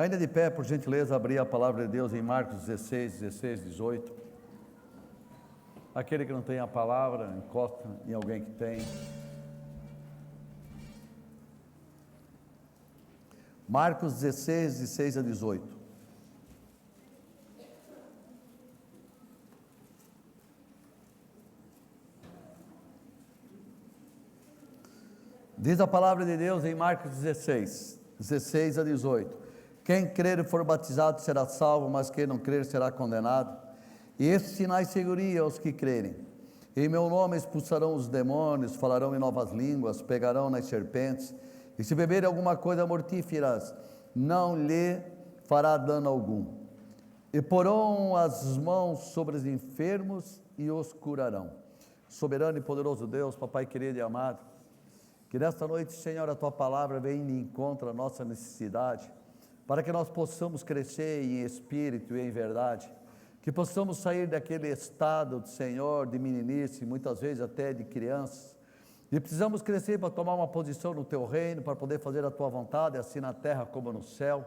Ainda de pé, por gentileza, abrir a palavra de Deus em Marcos 16, 18. Aquele que não tem a palavra, encosta em alguém que tem. Marcos 16, 16 a 18. Diz a palavra de Deus em Marcos 16, 16 a 18. Quem crer e for batizado será salvo, mas quem não crer será condenado. E esses sinais seguiriam aos que crerem. Em meu nome expulsarão os demônios, falarão em novas línguas, pegarão nas serpentes, e se beberem alguma coisa mortíferas, não lhe fará dano algum. E porão as mãos sobre os enfermos e os curarão. Soberano e poderoso Deus, Papai querido e amado, que nesta noite, Senhor, a Tua palavra venha e encontre a nossa necessidade, para que nós possamos crescer em espírito e em verdade, que possamos sair daquele estado, Senhor, de meninice, muitas vezes até de crianças, e precisamos crescer para tomar uma posição no Teu reino, para poder fazer a Tua vontade, assim na terra como no céu,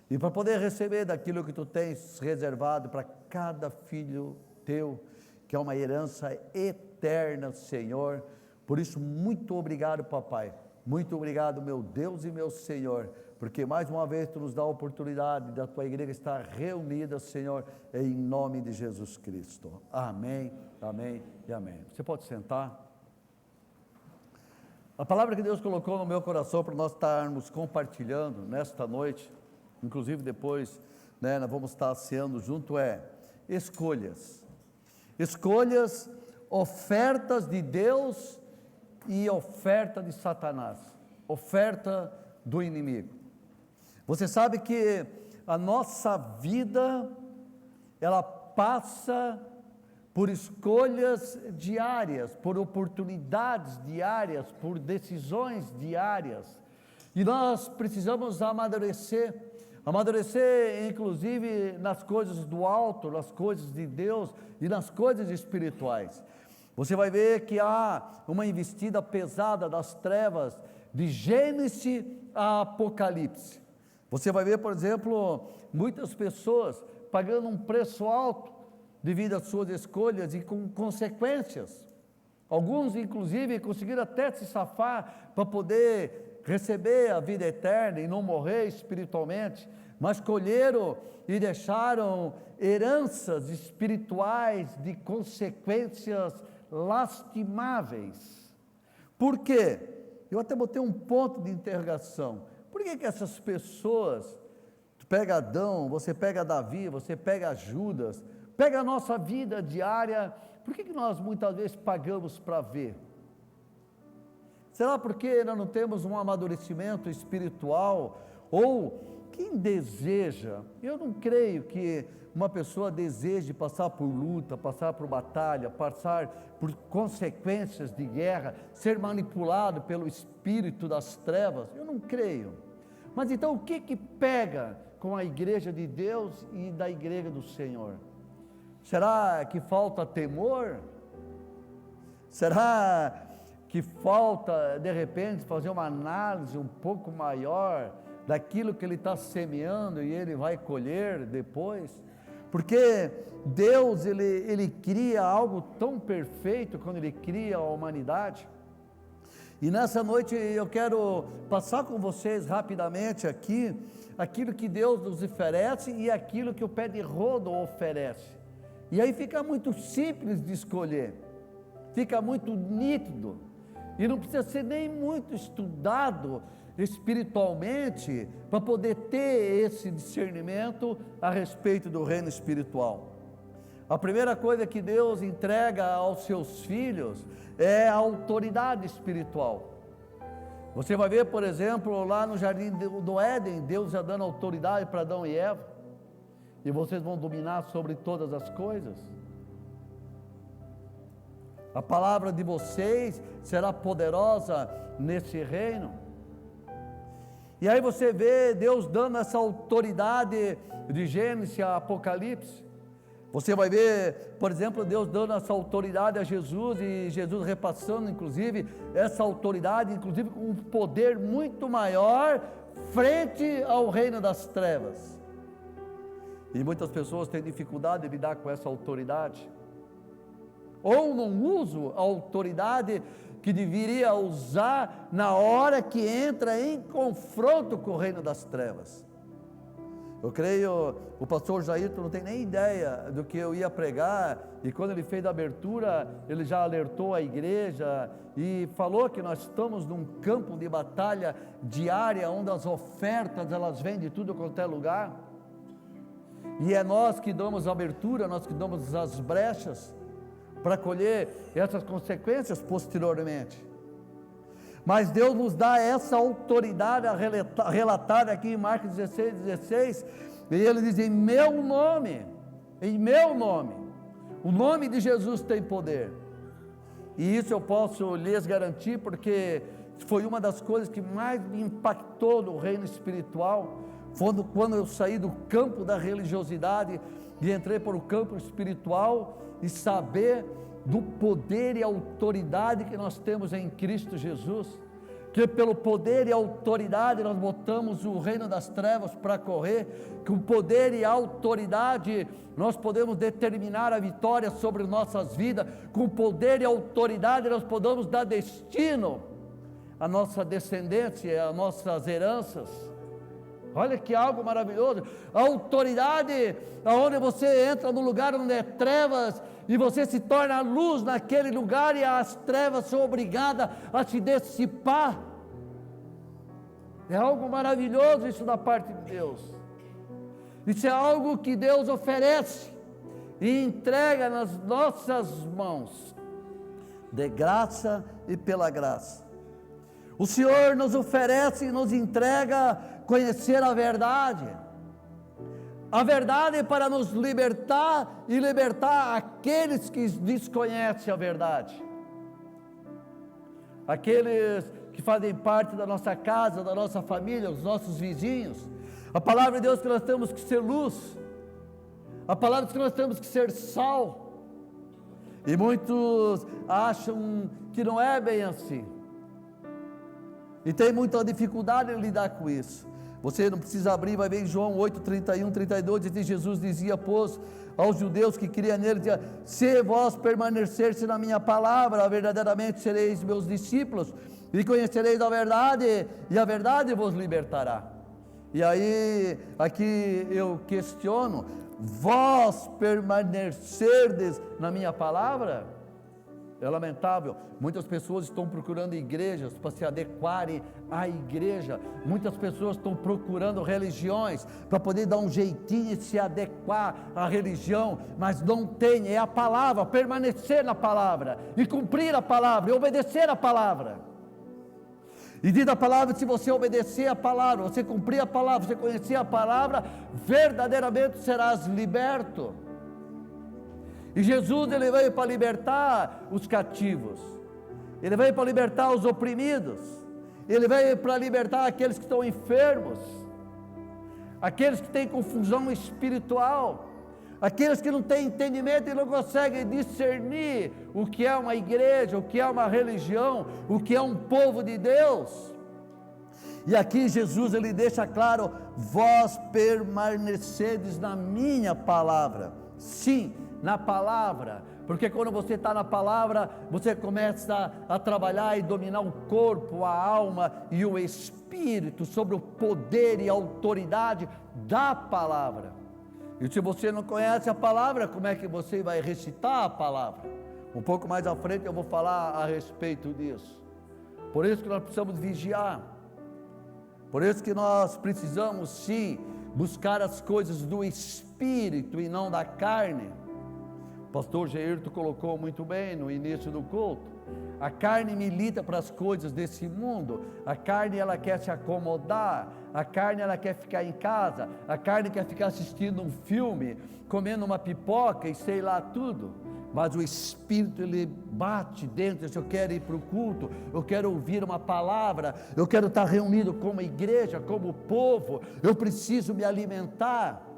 e para poder receber daquilo que Tu tens reservado para cada filho Teu, que é uma herança eterna, Senhor. Por isso, muito obrigado, Papai, muito obrigado, meu Deus e meu Senhor, porque mais uma vez Tu nos dá a oportunidade da Tua igreja estar reunida, Senhor, em nome de Jesus Cristo. Amém, amém e amém. Você pode sentar. A palavra que Deus colocou no meu coração para nós estarmos compartilhando nesta noite, inclusive depois, nós vamos estar ceando junto, é escolhas. Escolhas, ofertas de Deus e oferta de Satanás, oferta do inimigo. Você sabe que a nossa vida, ela passa por escolhas diárias, por oportunidades diárias, por decisões diárias, e nós precisamos amadurecer inclusive nas coisas do alto, nas coisas de Deus e nas coisas espirituais. Você vai ver que há uma investida pesada das trevas, de Gênesis a Apocalipse. Você vai ver, por exemplo, muitas pessoas pagando um preço alto devido às suas escolhas e com consequências. Alguns, inclusive, conseguiram até se safar para poder receber a vida eterna e não morrer espiritualmente, mas colheram e deixaram heranças espirituais de consequências lastimáveis. Por quê? Eu até botei um ponto de interrogação. Por que essas pessoas, tu pega Adão, você pega Davi, você pega Judas, pega a nossa vida diária, por que nós muitas vezes pagamos para ver? Será porque nós não temos um amadurecimento espiritual? Ou quem deseja, eu não creio que uma pessoa deseje passar por luta, passar por batalha, passar por consequências de guerra, ser manipulado pelo espírito das trevas, eu não creio. Mas então o que pega com a igreja de Deus e da igreja do Senhor? Será que falta temor? Será que falta, de repente, fazer uma análise um pouco maior daquilo que ele está semeando e ele vai colher depois? Porque Deus, ele cria algo tão perfeito quando Ele cria a humanidade. E nessa noite eu quero passar com vocês rapidamente aqui, aquilo que Deus nos oferece e aquilo que o pé de rodo oferece. E aí fica muito simples de escolher, fica muito nítido, e não precisa ser nem muito estudado espiritualmente para poder ter esse discernimento a respeito do reino espiritual. A primeira coisa que Deus entrega aos seus filhos é a autoridade espiritual. Você vai ver, por exemplo, lá no jardim do Éden, Deus já dando autoridade para Adão e Eva, e vocês vão dominar sobre todas as coisas. A palavra de vocês será poderosa nesse reino. E aí você vê Deus dando essa autoridade de Gênesis a Apocalipse. Você vai ver, por exemplo, Deus dando essa autoridade a Jesus, e Jesus repassando, inclusive, essa autoridade, inclusive com um poder muito maior, frente ao reino das trevas. E muitas pessoas têm dificuldade de lidar com essa autoridade, ou não usam a autoridade que deveria usar na hora que entra em confronto com o reino das trevas. Eu creio, o pastor Jairton não tem nem ideia do que eu ia pregar, e quando ele fez a abertura, ele já alertou a igreja, e falou que nós estamos num campo de batalha diária, onde as ofertas, elas vêm de tudo quanto é lugar, e é nós que damos a abertura, nós que damos as brechas, para colher essas consequências posteriormente. Mas Deus nos dá essa autoridade a relatar aqui em Marcos 16, e ele diz: em meu nome, o nome de Jesus tem poder. E isso eu posso lhes garantir, porque foi uma das coisas que mais me impactou no reino espiritual, quando eu saí do campo da religiosidade e entrei para o campo espiritual, e saber do poder e autoridade que nós temos em Cristo Jesus, que pelo poder e autoridade nós botamos o reino das trevas para correr, com poder e autoridade nós podemos determinar a vitória sobre nossas vidas, com poder e autoridade nós podemos dar destino à nossa descendência, às nossas heranças. Olha que algo maravilhoso, a autoridade, aonde você entra no lugar onde é trevas, e você se torna luz naquele lugar, e as trevas são obrigadas a se dissipar. É algo maravilhoso isso da parte de Deus. Isso é algo que Deus oferece e entrega nas nossas mãos, de graça e pela graça. O Senhor nos oferece e nos entrega conhecer a verdade para nos libertar e libertar aqueles que desconhecem a verdade, aqueles que fazem parte da nossa casa, da nossa família, os nossos vizinhos. A palavra de Deus que nós temos que ser luz, a palavra que nós temos que ser sal, e muitos acham que não é bem assim, e tem muita dificuldade em lidar com isso. Você não precisa abrir, vai ver em João 8, 31, 32, diz: Jesus dizia, pois, aos judeus que criam nele, dizia: se vós permanecerdes na minha palavra, verdadeiramente sereis meus discípulos, e conhecereis a verdade, e a verdade vos libertará. E aí, aqui eu questiono: vós permanecerdes na minha palavra? É lamentável, muitas pessoas estão procurando igrejas para se adequarem à igreja, muitas pessoas estão procurando religiões para poder dar um jeitinho e se adequar à religião, mas não tem, é a palavra, permanecer na palavra, e cumprir a palavra, e obedecer a palavra. E diz a palavra: se você obedecer a palavra, você cumprir a palavra, você conhecer a palavra, verdadeiramente serás liberto. E Jesus, ele veio para libertar os cativos, ele veio para libertar os oprimidos, ele veio para libertar aqueles que estão enfermos, aqueles que têm confusão espiritual, aqueles que não têm entendimento e não conseguem discernir o que é uma igreja, o que é uma religião, o que é um povo de Deus. E aqui Jesus, ele deixa claro: vós permanecedes na minha palavra. Sim, na palavra, porque quando você está na palavra, você começa a trabalhar e dominar o corpo, a alma e o espírito, sobre o poder e a autoridade da palavra. E se você não conhece a palavra, como é que você vai recitar a palavra? Um pouco mais à frente eu vou falar a respeito disso. Por isso que nós precisamos vigiar, por isso que nós precisamos sim buscar as coisas do espírito e não da carne. O pastor Jairton colocou muito bem no início do culto: a carne milita para as coisas desse mundo, a carne ela quer se acomodar, a carne ela quer ficar em casa, a carne quer ficar assistindo um filme, comendo uma pipoca e sei lá tudo, mas o Espírito ele bate dentro: eu quero ir para o culto, eu quero ouvir uma palavra, eu quero estar reunido como igreja, como povo, eu preciso me alimentar.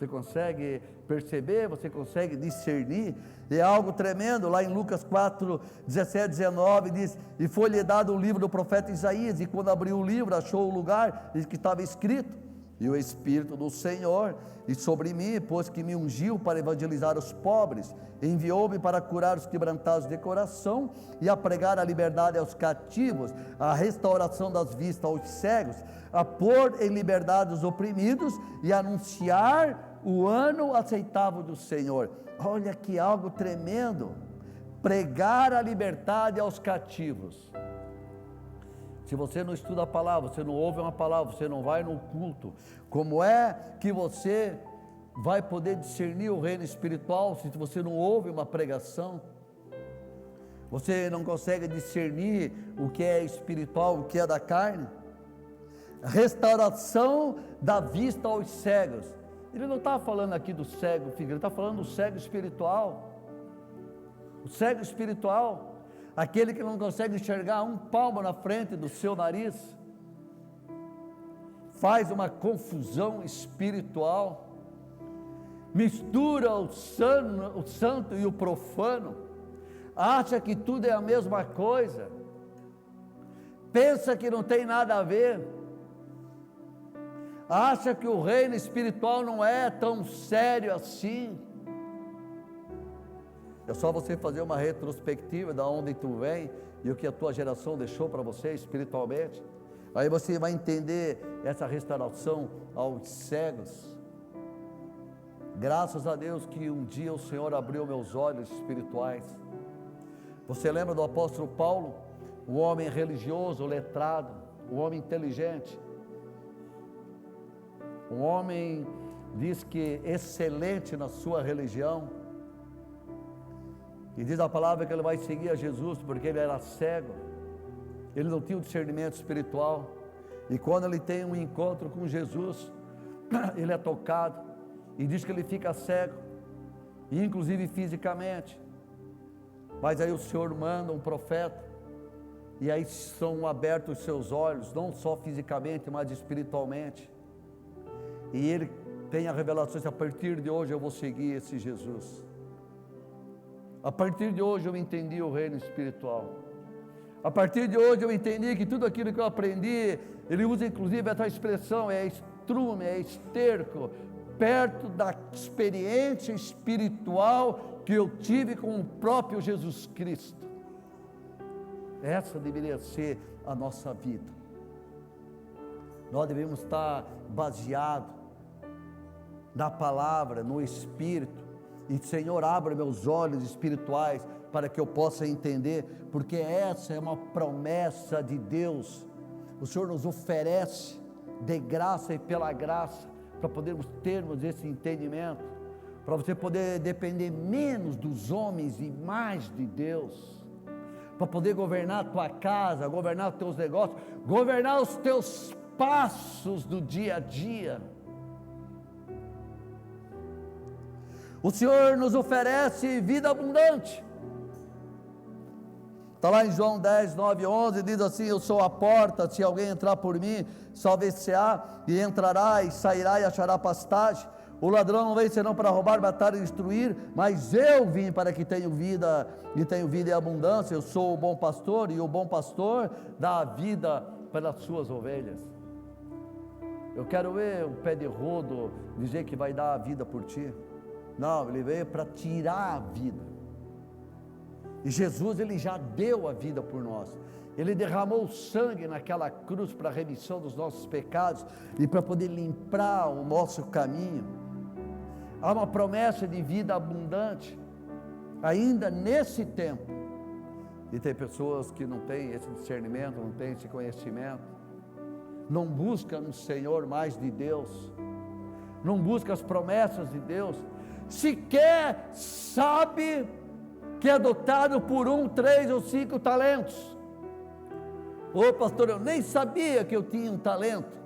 Você consegue perceber? Você consegue discernir? É algo tremendo. Lá em Lucas 4, 17, 19 diz: e foi-lhe dado o livro do profeta Isaías, e quando abriu o livro, achou o lugar em que estava escrito: e o Espírito do Senhor e sobre mim, pois que me ungiu para evangelizar os pobres, enviou-me para curar os quebrantados de coração, e a pregar a liberdade aos cativos, a restauração das vistas aos cegos, a pôr em liberdade os oprimidos, e anunciar o ano aceitável do Senhor. Olha que algo tremendo, pregar a liberdade aos cativos. Se você não estuda a palavra, você não ouve uma palavra, você não vai no culto, como é que você vai poder discernir o reino espiritual se você não ouve uma pregação? Você não consegue discernir o que é espiritual, o que é da carne? Restauração da vista aos cegos. Ele não está falando aqui do cego físico, ele está falando do cego espiritual. O cego espiritual, aquele que não consegue enxergar um palmo na frente do seu nariz, faz uma confusão espiritual, mistura o santo e o profano, acha que tudo é a mesma coisa, pensa que não tem nada a ver, acha que o reino espiritual não é tão sério assim. É só você fazer uma retrospectiva da onde tu vem e o que a tua geração deixou para você espiritualmente. Aí você vai entender essa restauração aos cegos. Graças a Deus que um dia o Senhor abriu meus olhos espirituais. Você lembra do apóstolo Paulo? Um homem religioso, letrado, um homem inteligente, um homem, diz que excelente na sua religião. E diz a palavra que ele vai seguir a Jesus porque ele era cego, ele não tinha o discernimento espiritual, e quando ele tem um encontro com Jesus, ele é tocado, e diz que ele fica cego, inclusive fisicamente, mas aí o Senhor manda um profeta, e aí são abertos os seus olhos, não só fisicamente, mas espiritualmente, e ele tem a revelação de: a partir de hoje eu vou seguir esse Jesus. A partir de hoje eu entendi o reino espiritual. A partir de hoje eu entendi que tudo aquilo que eu aprendi, ele usa inclusive essa expressão, é estrume, é esterco, perto da experiência espiritual que eu tive com o próprio Jesus Cristo. Essa deveria ser a nossa vida. Nós devemos estar baseados na palavra, no Espírito. E Senhor, abra meus olhos espirituais para que eu possa entender, porque essa é uma promessa de Deus. O Senhor nos oferece de graça e pela graça, para podermos termos esse entendimento, para você poder depender menos dos homens e mais de Deus, para poder governar a tua casa, governar os teus negócios, governar os teus passos do dia a dia. O Senhor nos oferece vida abundante. Está lá em João 10, 9, 11, diz assim: eu sou a porta, se alguém entrar por mim, salvar-se-á, e entrará e sairá e achará pastagem. O ladrão não veio senão para roubar, matar e destruir, mas eu vim para que tenham vida, e tenham vida em abundância. Eu sou o bom pastor, e o bom pastor dá a vida pelas suas ovelhas. Eu quero ver um pé de rodo dizer que vai dar a vida por ti. Não, ele veio para tirar a vida. E Jesus, ele já deu a vida por nós. Ele derramou o sangue naquela cruz para a remissão dos nossos pecados e para poder limpar o nosso caminho. Há uma promessa de vida abundante ainda nesse tempo. E tem pessoas que não têm esse discernimento, não têm esse conhecimento, não buscam no Senhor mais de Deus, não buscam as promessas de Deus, sequer sabe que é dotado por 1, 3 ou 5 talentos. Ô pastor, eu nem sabia que eu tinha um talento.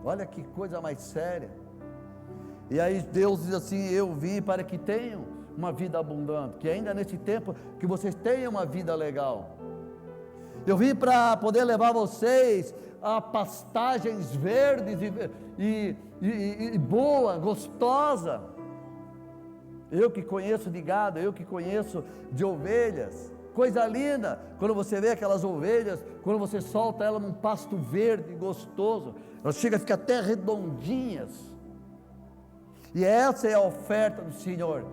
Olha que coisa mais séria. E aí Deus diz assim: eu vim para que tenham uma vida abundante, que ainda nesse tempo que vocês tenham uma vida legal. Eu vim para poder levar vocês a pastagens verdes e boa, gostosa. Eu que conheço de gado, eu que conheço de ovelhas, coisa linda, quando você vê aquelas ovelhas, quando você solta ela num pasto verde, gostoso, elas chegam a ficar até redondinhas, e essa é a oferta do Senhor.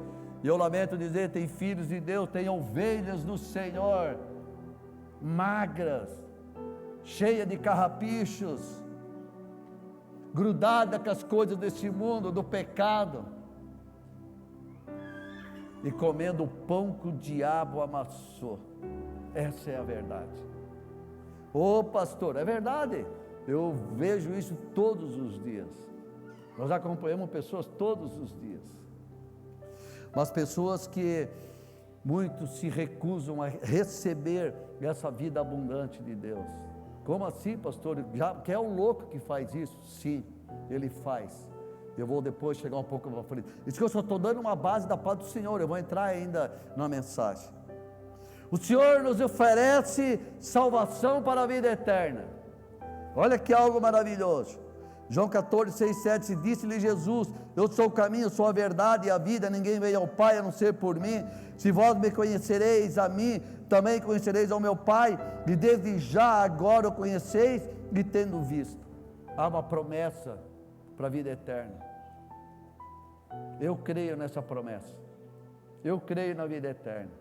E eu lamento dizer, tem filhos de Deus, tem ovelhas do Senhor, magras, cheias de carrapichos, grudada com as coisas desse mundo, do pecado, e comendo o pão que o diabo amassou. Essa é a verdade. Ô pastor, é verdade, eu vejo isso todos os dias. Nós acompanhamos pessoas todos os dias, mas pessoas que muitos se recusam a receber essa vida abundante de Deus. Como assim, pastor? Já que é o louco que faz isso? Sim, ele faz. Eu vou depois chegar um pouco para frente. Isso que eu só estou dando uma base da paz do Senhor. Eu vou entrar ainda na mensagem. O Senhor nos oferece salvação para a vida eterna. Olha que algo maravilhoso. João 14, 6, 7, disse-lhe Jesus: eu sou o caminho, sou a verdade e a vida, ninguém veio ao Pai a não ser por mim. Se vós me conhecereis a mim, também conhecereis ao meu Pai, e desde já agora o conheceis, e tendo visto. Há uma promessa para a vida eterna. Eu creio nessa promessa, eu creio na vida eterna.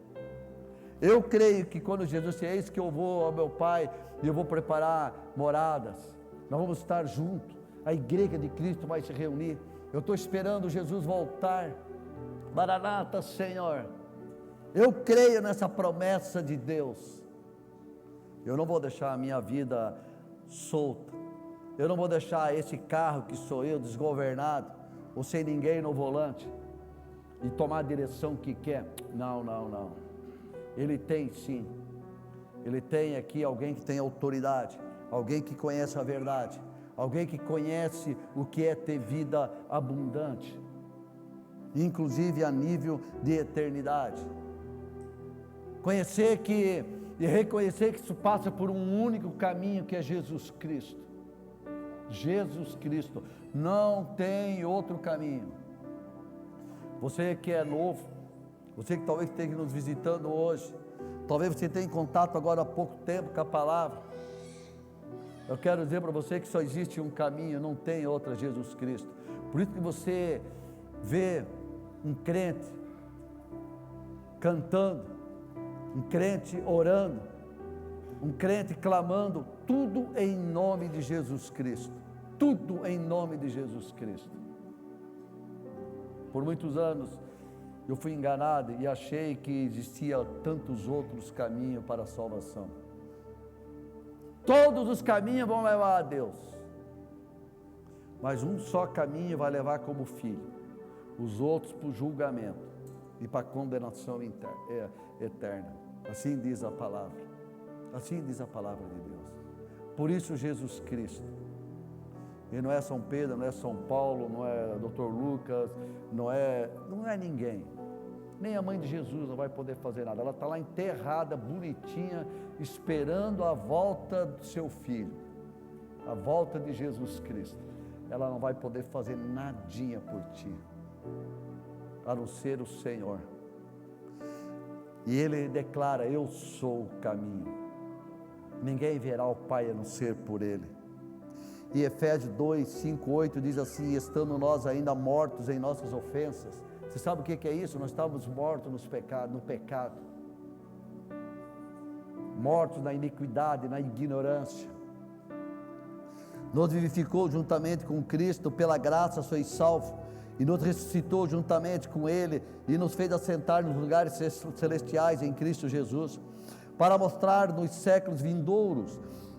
Eu creio que quando Jesus disse: eis que eu vou ao meu Pai, e eu vou preparar moradas, nós vamos estar juntos, a igreja de Cristo vai se reunir. Eu estou esperando Jesus voltar. Maranata, Senhor. Eu creio nessa promessa de Deus. Eu não vou deixar a minha vida solta, eu não vou deixar esse carro que sou eu desgovernado, ou sem ninguém no volante, e tomar a direção que quer. Não, não, não. Ele tem sim, ele tem aqui alguém que tem autoridade, alguém que conhece a verdade, alguém que conhece o que é ter vida abundante, inclusive a nível de eternidade. Conhecer que, e reconhecer que isso passa por um único caminho, que é Jesus Cristo. Jesus Cristo, não tem outro caminho. Você que é novo, você que talvez esteja nos visitando hoje, talvez você tenha contato agora há pouco tempo com a palavra, eu quero dizer para você que só existe um caminho, não tem outro, Jesus Cristo. Por isso que você vê um crente cantando, um crente orando, um crente clamando, tudo em nome de Jesus Cristo, tudo em nome de Jesus Cristo. Por muitos anos eu fui enganado e achei que existia tantos outros caminhos para a salvação. Todos os caminhos vão levar a Deus, mas um só caminho vai levar como filho, os outros para o julgamento e para a condenação eterna. Assim diz a palavra, assim diz a palavra de Deus. Por isso Jesus Cristo, e não é São Pedro, não é São Paulo, não é Dr. Lucas, não é ninguém, nem a mãe de Jesus não vai poder fazer nada. Ela está lá enterrada, bonitinha, esperando a volta do seu filho, a volta de Jesus Cristo. Ela não vai poder fazer nadinha por ti, a não ser o Senhor. E Ele declara: eu sou o caminho, ninguém verá o Pai a não ser por Ele. E Efésios 2, 5, 8 diz assim: estando nós ainda mortos em nossas ofensas. Você sabe o que é isso? Nós estávamos mortos no pecado, mortos na iniquidade, na ignorância. Nos vivificou juntamente com Cristo, pela graça sois salvos, e nos ressuscitou juntamente com Ele, e nos fez assentar nos lugares celestiais em Cristo Jesus, para mostrar nos séculos vindouros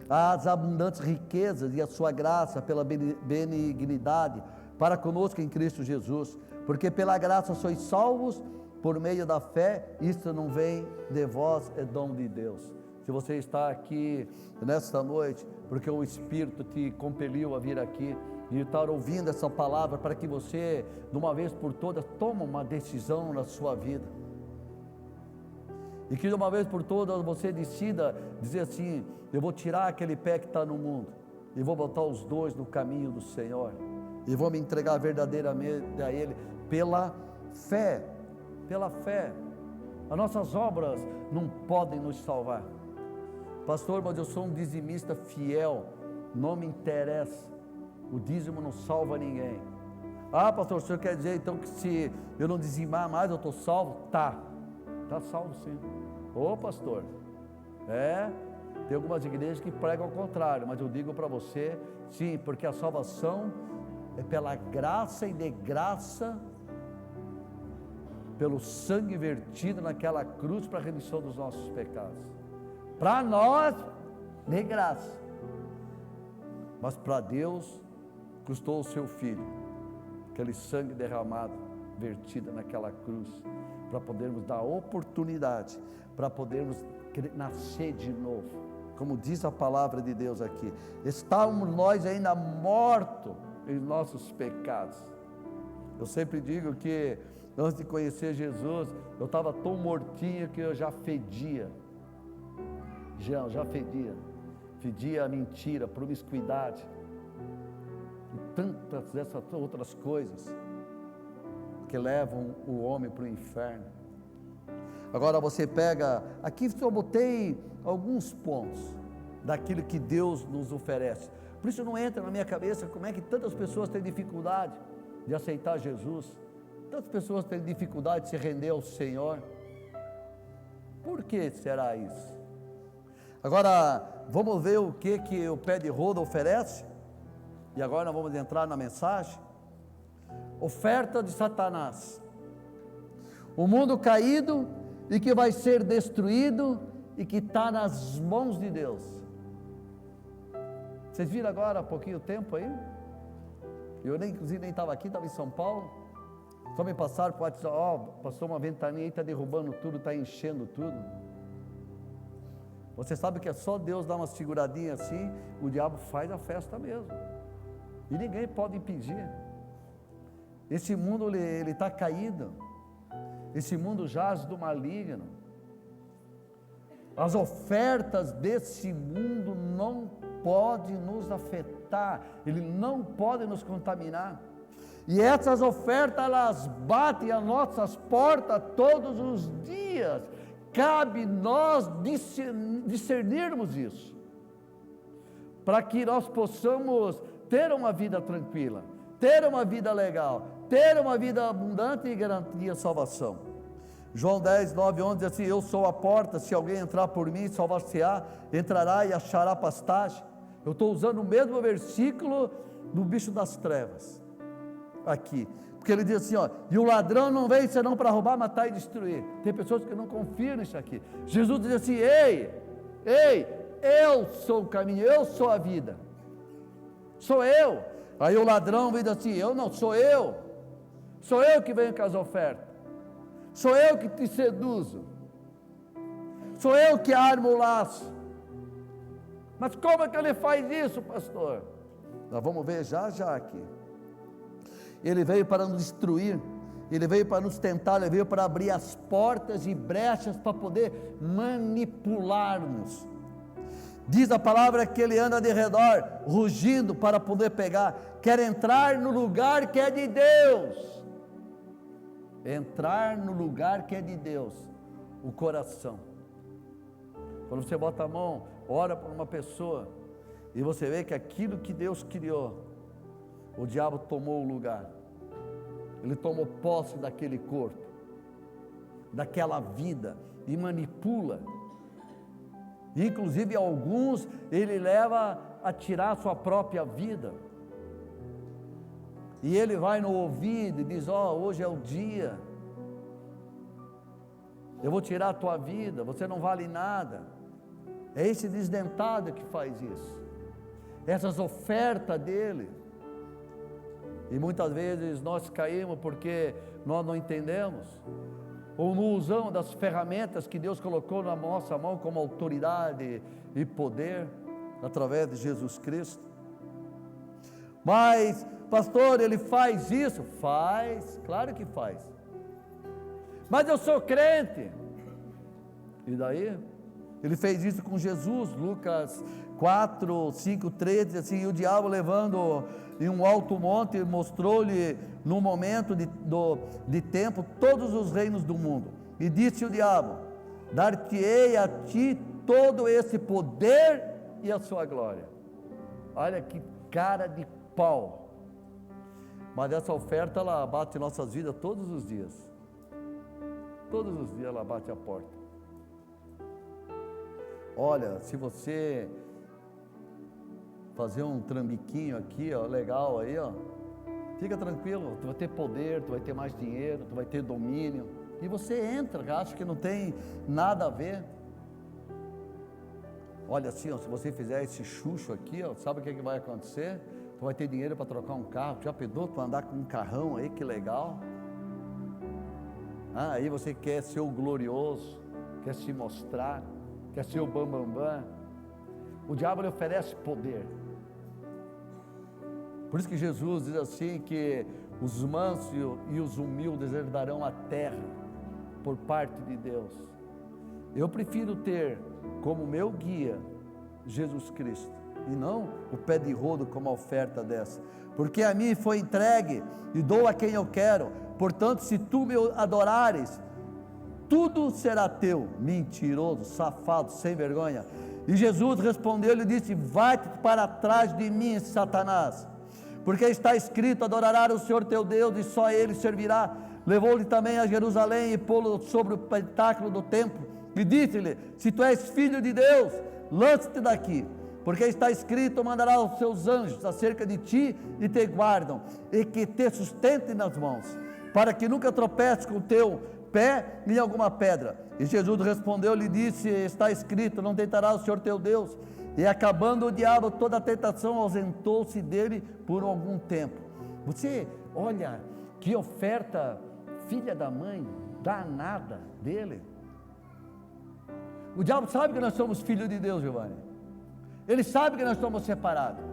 as abundantes riquezas e a sua graça pela benignidade para conosco em Cristo Jesus, porque pela graça sois salvos por meio da fé, isto não vem de vós, é dom de Deus. Se você está aqui nesta noite, porque o Espírito te compeliu a vir aqui e estar ouvindo essa palavra, para que você, de uma vez por todas, tome uma decisão na sua vida. e que de uma vez por todas você decida dizer assim: eu vou tirar aquele pé que está no mundo, e vou botar os dois no caminho do Senhor, e vou me entregar verdadeiramente a Ele, pela fé, pela fé. As nossas obras não podem nos salvar. Pastor, mas eu sou um dizimista fiel, não me interessa, o dízimo não salva ninguém. Ah, pastor, o senhor quer dizer então que se eu não dizimar mais eu estou salvo? Está salvo sim. Ô pastor, tem algumas igrejas que pregam ao contrário, mas eu digo para você, sim, porque a salvação é pela graça e de graça, pelo sangue vertido naquela cruz para a remissão dos nossos pecados. Para nós, de graça, mas para Deus, custou o seu filho, aquele sangue derramado, vertido naquela cruz, para podermos dar oportunidade, para podermos nascer de novo, como diz a palavra de Deus aqui. Estávamos nós ainda mortos em nossos pecados. Eu sempre digo que antes de conhecer Jesus, eu estava tão mortinho que eu já fedia, fedia a mentira, a promiscuidade, e tantas dessas outras coisas, que levam o homem para o inferno. Agora você pega, aqui só botei alguns pontos, daquilo que Deus nos oferece, por isso não entra na minha cabeça, como é que tantas pessoas têm dificuldade de aceitar Jesus, tantas pessoas têm dificuldade de se render ao Senhor, por que será isso? Agora, vamos ver o que o pé de roda oferece, e agora nós vamos entrar na mensagem. Oferta de Satanás, o mundo caído, e que vai ser destruído, e que está nas mãos de Deus. Vocês viram agora há pouquinho tempo aí? Eu inclusive nem estava aqui, estava em São Paulo, só me passaram para o WhatsApp, passou uma ventania aí, está derrubando tudo, está enchendo tudo. Você sabe que é só Deus dar uma seguradinha assim, o diabo faz a festa mesmo, e ninguém pode impedir. Esse mundo ele está caído, esse mundo jaz do maligno, as ofertas desse mundo não podem nos afetar, ele não pode nos contaminar, e essas ofertas elas batem às nossas portas todos os dias. Cabe nós discernirmos isso, para que nós possamos ter uma vida tranquila, ter uma vida legal, ter uma vida abundante e garantir a salvação. João 10, 9, 11 diz assim: eu sou a porta, se alguém entrar por mim, salvar-se-á, entrará e achará pastagem. Eu estou usando o mesmo versículo do bicho das trevas, aqui, porque ele diz assim, e o ladrão não veio senão para roubar, matar e destruir. Tem pessoas que não confiam nisso aqui. Jesus diz assim: ei, eu sou o caminho, eu sou a vida, sou eu. Aí o ladrão vem assim: eu não, sou eu que venho com as ofertas, sou eu que te seduzo, sou eu que armo o laço. Mas como é que ele faz isso, pastor? Nós vamos ver já aqui. Ele veio para nos destruir, ele veio para nos tentar, ele veio para abrir as portas e brechas para poder manipularmos. Diz a palavra que ele anda de redor, rugindo para poder pegar, quer entrar no lugar que é de Deus, entrar no lugar que é de Deus, o coração. Quando você bota a mão, ora por uma pessoa, e você vê que aquilo que Deus criou, o diabo tomou o lugar, ele tomou posse daquele corpo, daquela vida, e manipula, inclusive alguns ele leva a tirar a sua própria vida, e ele vai no ouvido e diz: hoje é o dia, eu vou tirar a tua vida, você não vale nada. É esse desdentado que faz isso, essas ofertas dele. E muitas vezes nós caímos porque nós não entendemos, ou não usamos das ferramentas que Deus colocou na nossa mão como autoridade e poder, através de Jesus Cristo. Mas, pastor, ele faz isso? Faz, claro que faz. Mas eu sou crente. E daí? Ele fez isso com Jesus, Lucas 4, 5, 13, assim, e o diabo levando em um alto monte, mostrou-lhe num momento de tempo todos os reinos do mundo, e disse o diabo: dar-te-ei a ti todo esse poder e a sua glória. Olha que cara de pau, mas essa oferta ela bate em nossas vidas todos os dias ela bate a porta. Olha, se você fazer um trambiquinho aqui, ó, legal aí, ó, fica tranquilo, tu vai ter poder, tu vai ter mais dinheiro, tu vai ter domínio, e você entra, acha que não tem nada a ver. Olha assim, ó, se você fizer esse chucho aqui, ó, sabe o que vai acontecer? Tu vai ter dinheiro para trocar um carro, já pensou tu andar com um carrão aí, que legal. Aí você quer ser o glorioso, quer se mostrar, quer ser o bambambam. O diabo lhe oferece poder. Por isso que Jesus diz assim, que os mansos e os humildes herdarão a terra, por parte de Deus. Eu prefiro ter como meu guia Jesus Cristo, e não o pé de rodo como a oferta dessa, porque a mim foi entregue, e dou a quem eu quero. Portanto, se tu me adorares, tudo será teu. Mentiroso, safado, sem vergonha. E Jesus respondeu-lhe e disse: vai-te para trás de mim, Satanás, porque está escrito: adorarás o Senhor teu Deus, e só Ele servirá. Levou-lhe também a Jerusalém, e pô-lo sobre o pentáculo do templo, e disse-lhe: se tu és filho de Deus, lança-te daqui, porque está escrito: mandará os seus anjos acerca de ti, e te guardam, e que te sustentem nas mãos, para que nunca tropeces com o teu pé em alguma pedra. E Jesus respondeu-lhe e disse: está escrito: não tentarás o Senhor teu Deus. E acabando o diabo toda a tentação, ausentou-se dele por algum tempo. Você, olha, que oferta, filha da mãe, danada dele. O diabo sabe que nós somos filhos de Deus, Giovanni. Ele sabe que nós somos separados.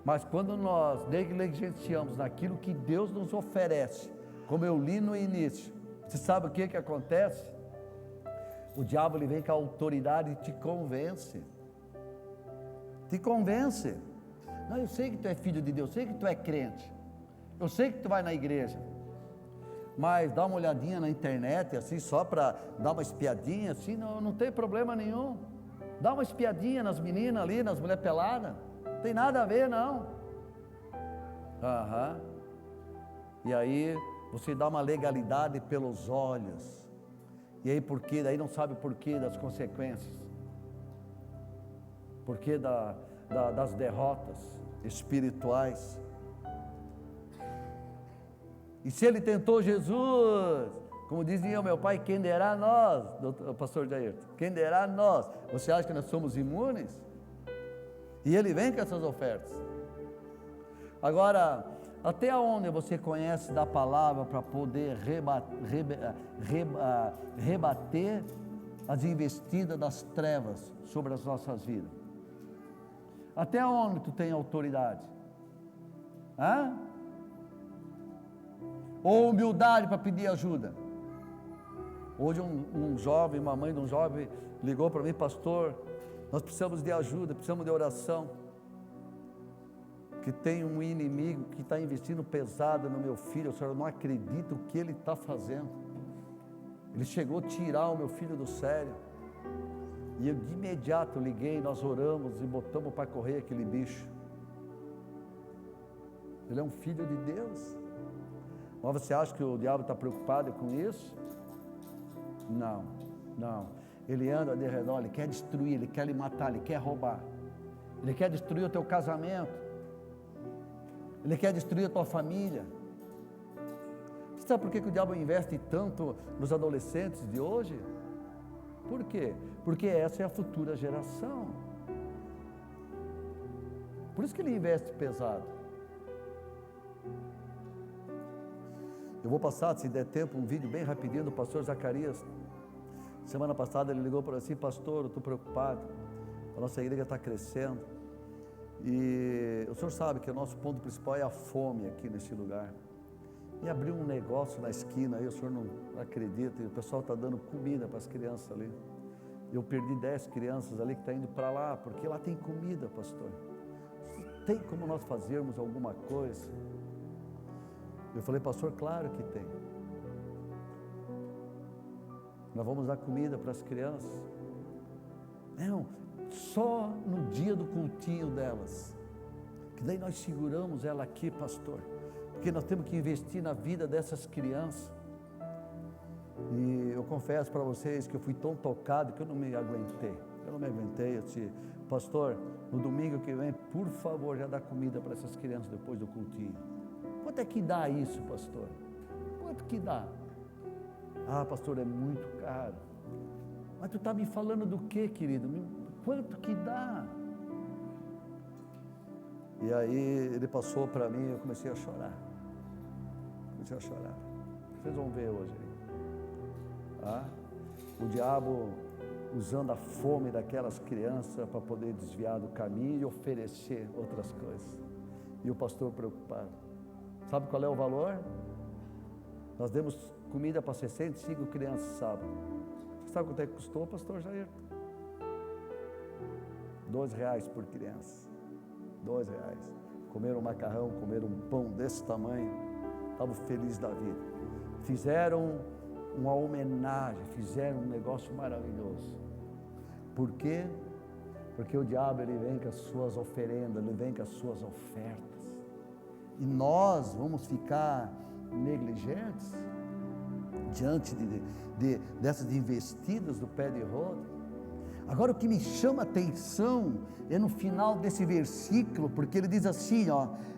Mas quando nós negligenciamos naquilo que Deus nos oferece, como eu li no início, você sabe o que acontece? O diabo ele vem com a autoridade e te convence. Te convence. Não, eu sei que tu é filho de Deus, eu sei que tu é crente, eu sei que tu vai na igreja, mas dá uma olhadinha na internet, assim, só para dar uma espiadinha, assim, não tem problema nenhum. Dá uma espiadinha nas meninas ali, nas mulheres peladas, não tem nada a ver, não. E aí você dá uma legalidade pelos olhos, e aí porque daí não sabe o porquê das consequências, porquê das derrotas espirituais. E se ele tentou Jesus, como dizia o meu pai, quem derá nós, o pastor Jairton, quem derá nós? Você acha que nós somos imunes? E ele vem com essas ofertas. Agora, até onde você conhece da palavra para poder rebater as investidas das trevas sobre as nossas vidas? Até onde tu tem autoridade? Ou humildade para pedir ajuda? Hoje um jovem, uma mãe de um jovem ligou para mim: pastor, nós precisamos de ajuda, precisamos de oração, que tem um inimigo que está investindo pesado no meu filho. Eu não acredito o que ele está fazendo. Ele chegou a tirar o meu filho do sério. E eu de imediato liguei, nós oramos e botamos para correr aquele bicho. Ele é um filho de Deus. Mas você acha que o diabo está preocupado com isso? Não. Ele anda de redor, ele quer destruir, ele quer lhe matar, ele quer roubar. Ele quer destruir o teu casamento. Ele quer destruir a tua família. Você sabe por que o diabo investe tanto nos adolescentes de hoje? Por quê? Porque essa é a futura geração. Por isso que ele investe pesado. Eu vou passar, se der tempo, um vídeo bem rapidinho do pastor Zacarias. Semana passada ele ligou para mim assim: pastor, eu estou preocupado, a nossa igreja está crescendo, e o senhor sabe que o nosso ponto principal é a fome aqui neste lugar, e abriu um negócio na esquina, aí o senhor não acredita, e o pessoal está dando comida para as crianças ali. Eu perdi 10 crianças ali que estão indo para lá, porque lá tem comida, pastor. Tem como nós fazermos alguma coisa? Eu falei, pastor, claro que tem. Nós vamos dar comida para as crianças. Não, só no dia do cultinho delas. Que daí nós seguramos ela aqui, pastor. Porque nós temos que investir na vida dessas crianças. E eu confesso para vocês que eu fui tão tocado que eu não me aguentei. Eu disse, pastor, no domingo que vem, por favor, já dá comida para essas crianças depois do cultinho. Quanto é que dá isso, pastor? Quanto que dá? Ah, pastor, é muito caro. Mas tu está me falando do que, querido? Quanto que dá? E aí ele passou para mim e eu comecei a chorar. Vocês vão ver hoje. O diabo usando a fome daquelas crianças para poder desviar do caminho e oferecer outras coisas. E o pastor preocupado. Sabe qual é o valor? Nós demos comida para 65 crianças sábado. Você sabe quanto é que custou, pastor Jair? R$2 por criança. R$2. Comeram um macarrão, comeram um pão desse tamanho. Estavam felizes da vida. Fizeram uma homenagem, fizeram um negócio maravilhoso. Por quê? Porque o diabo, ele vem com as suas oferendas, ele vem com as suas ofertas. E nós vamos ficar negligentes diante dessas investidas do pé de roda. Agora o que me chama a atenção é no final desse versículo, porque ele diz assim,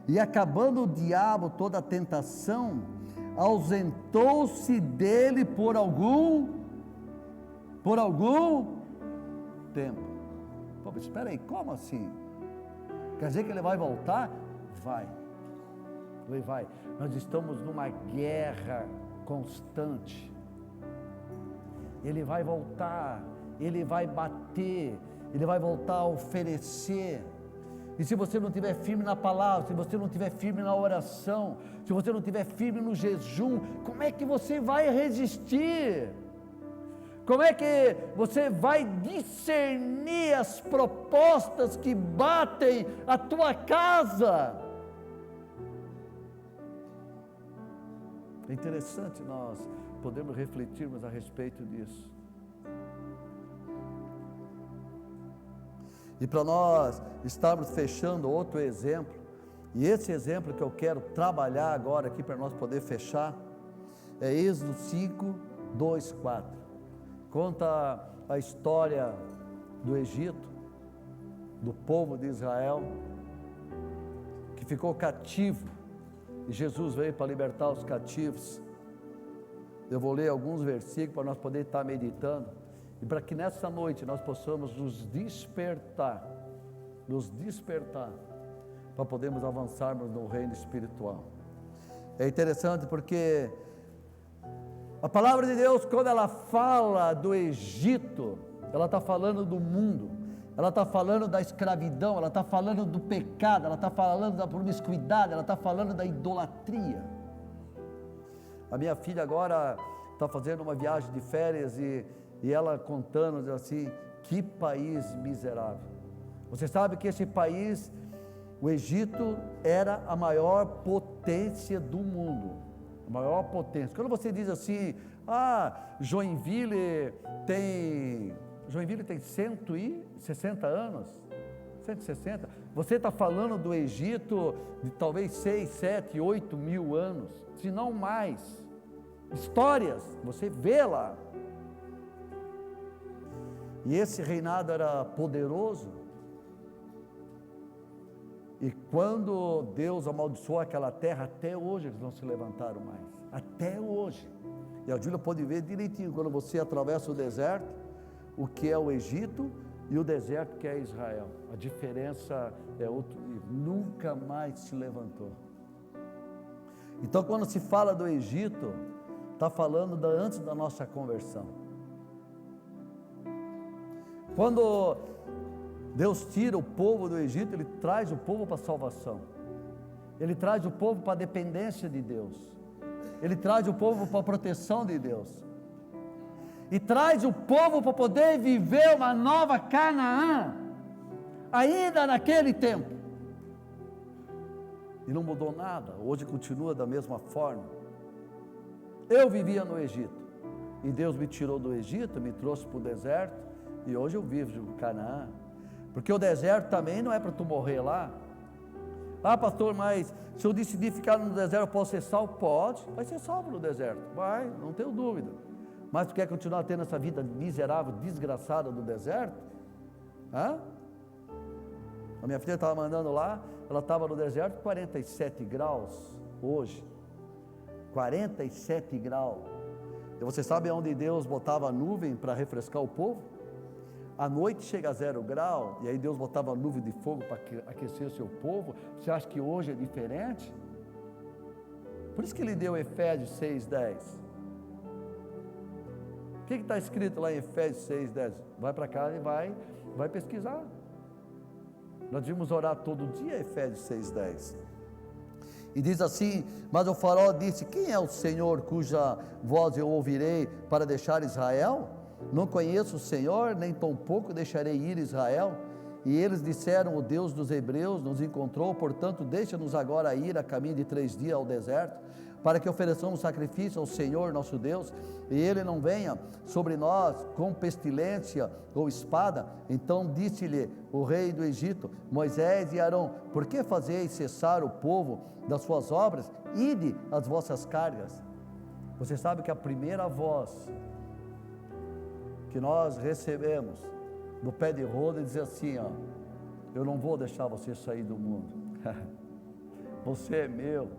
e acabando o diabo toda a tentação, ausentou-se dele por algum tempo. Pô, mas espera aí, como assim? Quer dizer que ele vai voltar? Vai. Ele vai. Nós estamos numa guerra constante. Ele vai voltar, ele vai bater, ele vai voltar a oferecer. E se você não estiver firme na palavra, se você não estiver firme na oração, se você não estiver firme no jejum, como é que você vai resistir? Como é que você vai discernir as propostas que batem a tua casa? É interessante nós podermos refletirmos a respeito disso. E para nós estarmos fechando outro exemplo, e esse exemplo que eu quero trabalhar agora aqui para nós poder fechar, é Êxodo 5, 2, 4. Conta a história do Egito, do povo de Israel, que ficou cativo, e Jesus veio para libertar os cativos. Eu vou ler alguns versículos para nós poder estar meditando, e para que nessa noite nós possamos nos despertar, para podermos avançarmos no reino espiritual. É interessante porque a palavra de Deus, quando ela fala do Egito, ela está falando do mundo, ela está falando da escravidão, ela está falando do pecado, ela está falando da promiscuidade, ela está falando da idolatria. A minha filha agora está fazendo uma viagem de férias e ela contando assim, que país miserável. Você sabe que esse país, o Egito, era a maior potência do mundo, a maior potência. Quando você diz assim, Joinville tem 160 anos, 160, você está falando do Egito de talvez 6, 7, 8 mil anos, se não mais, histórias, você vê lá. E esse reinado era poderoso, e quando Deus amaldiçoou aquela terra, até hoje eles não se levantaram mais, até hoje. E a Júlia pode ver direitinho, quando você atravessa o deserto, o que é o Egito e o deserto que é Israel, a diferença é outro nível, nunca mais se levantou. Então quando se fala do Egito, está falando antes da nossa conversão. Quando Deus tira o povo do Egito, Ele traz o povo para a salvação, Ele traz o povo para a dependência de Deus. Ele traz o povo para a proteção de Deus. E traz o povo para poder viver uma nova Canaã, ainda naquele tempo. E não mudou nada, hoje continua da mesma forma. Eu vivia no Egito, e Deus me tirou do Egito, me trouxe para o deserto, e hoje eu vivo em Canaã. Porque o deserto também não é para tu morrer lá. Ah, pastor, mas se eu decidir ficar no deserto, eu posso ser salvo? Pode, vai ser salvo no deserto, vai, não tenho dúvida. Mas tu quer continuar tendo essa vida miserável, desgraçada do deserto? Hã? A minha filha estava mandando lá, ela estava no deserto, 47 graus, hoje, 47 graus, e você sabe onde Deus botava a nuvem para refrescar o povo? À noite chega a 0 grau, e aí Deus botava a nuvem de fogo para aquecer o seu povo. Você acha que hoje é diferente? Por isso que ele deu Efésios 6:10. O que está escrito lá em Efésios 6:10? Vai para casa e vai pesquisar. Nós devíamos orar todo dia, Efésios 6:10. E diz assim: mas o faraó disse: quem é o Senhor cuja voz eu ouvirei para deixar Israel? Não conheço o Senhor, nem tampouco deixarei ir Israel. E eles disseram: o Deus dos hebreus nos encontrou, portanto deixa-nos agora ir a caminho de 3 dias ao deserto, para que ofereçamos sacrifício ao Senhor nosso Deus, e Ele não venha sobre nós com pestilência ou espada. Então disse-lhe o rei do Egito: Moisés e Arão, por que fazeis cessar o povo das suas obras? Ide as vossas cargas. Você sabe que a primeira voz que nós recebemos no pé de roda diz assim, ó: eu não vou deixar você sair do mundo, você é meu,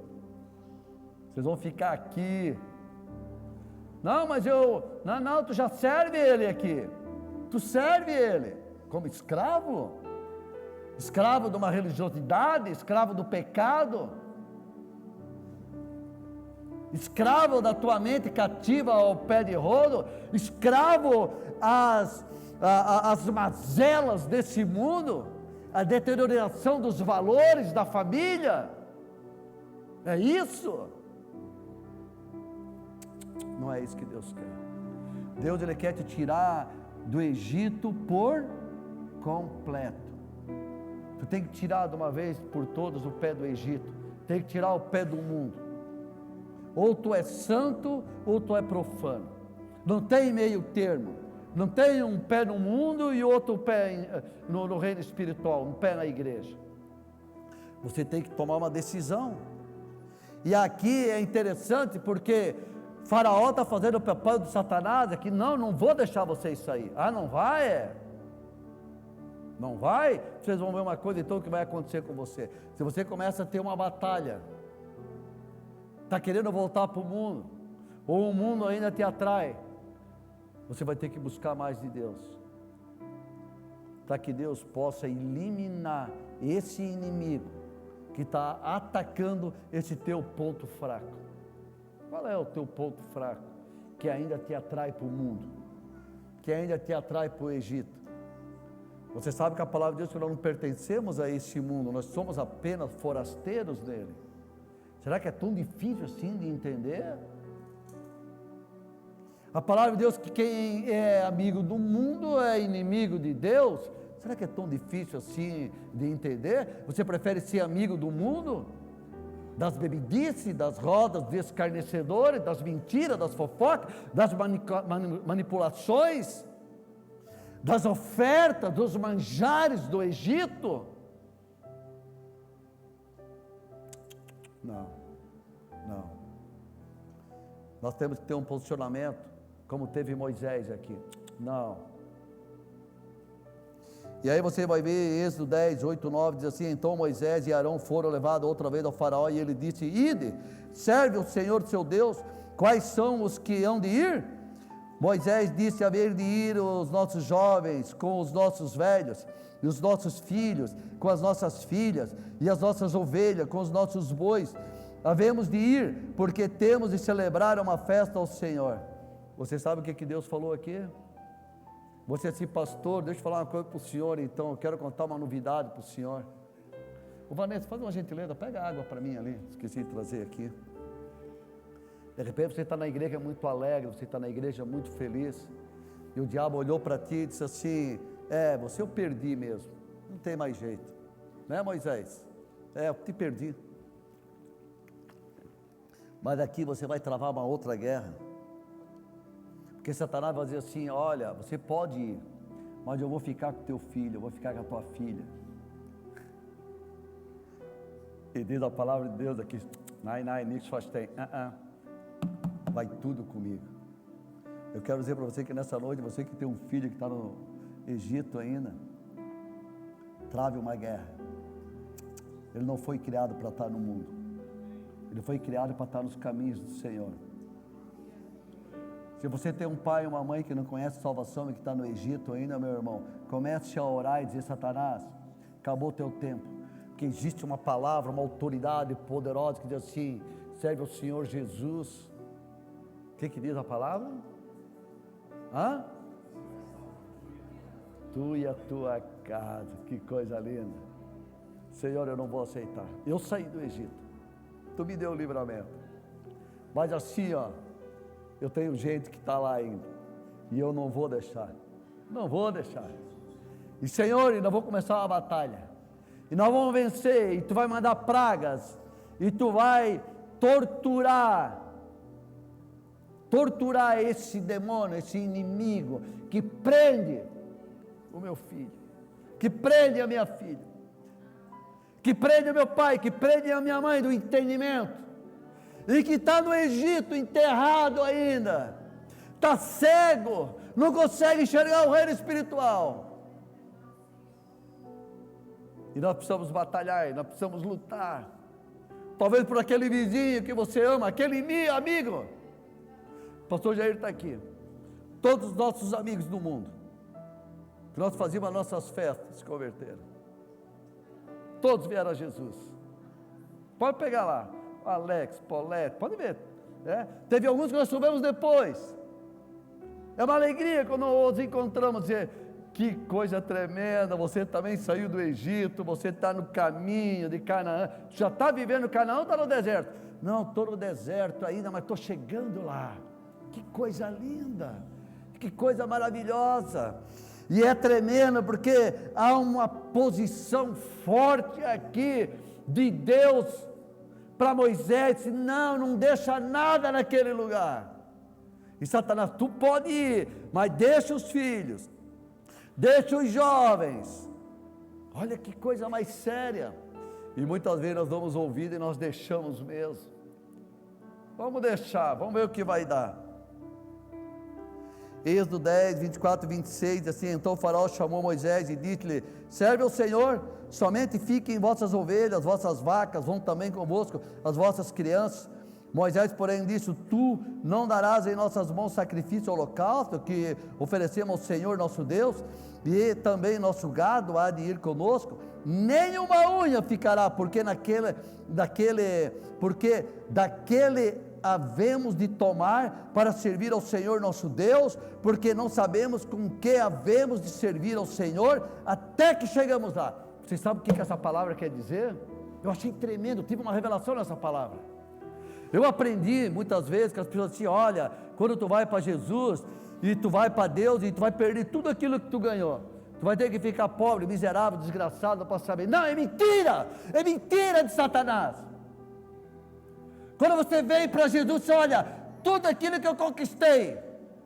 vocês vão ficar aqui. Não, mas não, tu já serve ele aqui, tu serve ele como escravo, escravo de uma religiosidade, escravo do pecado, escravo da tua mente cativa ao pé de rodo, escravo às mazelas desse mundo, a deterioração dos valores da família. É isso? Não é isso que Deus quer. Deus, Ele quer te tirar do Egito por completo. Tu tem que tirar de uma vez por todas o pé do Egito, tem que tirar o pé do mundo. Ou tu é santo, ou tu é profano. Não tem meio termo. Não tem um pé no mundo e outro pé no reino espiritual, um pé na igreja. Você tem que tomar uma decisão. E aqui é interessante porque Faraó está fazendo o papel de Satanás aqui. Não vou deixar vocês sair. Ah, não vai? Não vai? Vocês vão ver uma coisa então que vai acontecer com você. Se você começa a ter uma batalha, está querendo voltar para o mundo, ou o mundo ainda te atrai, você vai ter que buscar mais de Deus, para que Deus possa eliminar esse inimigo, que está atacando esse teu ponto fraco. Qual é o teu ponto fraco, que ainda te atrai para o mundo, que ainda te atrai para o Egito? Você sabe que a palavra de Deus, que nós não pertencemos a esse mundo, nós somos apenas forasteiros nele. Será que é tão difícil assim de entender? A palavra de Deus, que quem é amigo do mundo é inimigo de Deus. Será que é tão difícil assim de entender? Você prefere ser amigo do mundo? Das bebidices, das rodas de escarnecedores, das mentiras, das fofocas, das manipulações, das ofertas, dos manjares do Egito? Não. Nós temos que ter um posicionamento, como teve Moisés aqui. Não. E aí você vai ver Êxodo 10, 8, 9, diz assim: então Moisés e Arão foram levados outra vez ao faraó, e ele disse: ide, serve o Senhor seu Deus. Quais são os que hão de ir? Moisés disse: haver de ir os nossos jovens com os nossos velhos, e os nossos filhos com as nossas filhas, e as nossas ovelhas com os nossos bois. Havemos de ir, porque temos de celebrar uma festa ao Senhor. Você sabe o que Deus falou aqui? Você assim: pastor, deixa eu falar uma coisa para o senhor então, eu quero contar uma novidade para o senhor. Ô Vanessa, faz uma gentileza, pega água para mim ali, esqueci de trazer aqui. De repente você está na igreja muito alegre, você está na igreja muito feliz, e o diabo olhou para ti e disse assim: você eu perdi mesmo, não tem mais jeito, né, Moisés? Eu te perdi. Mas aqui você vai travar uma outra guerra, porque Satanás vai dizer assim: olha, você pode ir, mas eu vou ficar com teu filho, eu vou ficar com a tua filha. E diz a palavra de Deus aqui: nichts verstehen, vai tudo comigo. Eu quero dizer para você que nessa noite, você que tem um filho que está no Egito ainda, trave uma guerra. Ele não foi criado para estar no mundo, ele foi criado para estar nos caminhos do Senhor. Se você tem um pai e uma mãe que não conhece salvação e que está no Egito ainda, meu irmão, comece a orar e dizer: Satanás, acabou o teu tempo, porque existe uma palavra, uma autoridade poderosa que diz assim: serve ao Senhor Jesus. O que diz a palavra? Tu e a tua casa. Que coisa linda. Senhor, eu não vou aceitar. Eu saí do Egito, tu me deu o livramento, mas assim, eu tenho gente que está lá ainda, e eu não vou deixar. E Senhor, nós vamos começar uma batalha, e nós vamos vencer, e tu vai mandar pragas, e tu vai torturar esse demônio, esse inimigo que prende o meu filho, que prende a minha filha, que prende o meu pai, que prende a minha mãe do entendimento, e que está no Egito enterrado ainda, está cego, não consegue enxergar o reino espiritual. E nós precisamos batalhar, nós precisamos lutar, talvez por aquele vizinho que você ama, aquele amigo. O pastor Jair está aqui, todos os nossos amigos do mundo, que nós fazíamos as nossas festas, se converteram, todos vieram a Jesus. Pode pegar lá, Alex, Paulette, pode ver, teve alguns que nós soubemos depois. É uma alegria quando nos encontramos, dizer: que coisa tremenda, você também saiu do Egito, você está no caminho de Canaã. Já está vivendo Canaã ou está no deserto? Não, estou no deserto ainda, mas estou chegando lá. Que coisa linda, que coisa maravilhosa. E é tremendo porque há uma posição forte aqui de Deus para Moisés: não deixa nada naquele lugar. E Satanás: tu pode ir, mas deixa os filhos, deixa os jovens. Olha que coisa mais séria. E muitas vezes nós damos ouvido e nós deixamos mesmo. Vamos deixar, vamos ver o que vai dar. Êxodo 10, 24 e 26, assim: então o faraó chamou Moisés e disse-lhe: serve ao Senhor, somente fiquem vossas ovelhas, vossas vacas, vão também convosco as vossas crianças. Moisés, porém, disse: tu não darás em nossas mãos sacrifício holocausto, que oferecemos ao Senhor nosso Deus, e também nosso gado há de ir conosco, nem uma unha ficará, porque daquele havemos de tomar para servir ao Senhor nosso Deus, porque não sabemos com que havemos de servir ao Senhor, até que chegamos lá. Vocês sabem o que essa palavra quer dizer? Eu achei tremendo, tive uma revelação nessa palavra. Eu aprendi muitas vezes que as pessoas dizem: olha, quando tu vai para Jesus, e tu vai para Deus, e tu vai perder tudo aquilo que tu ganhou, tu vai ter que ficar pobre, miserável, desgraçado, para saber. Não, é mentira de Satanás. Quando você vem para Jesus, você olha: tudo aquilo que eu conquistei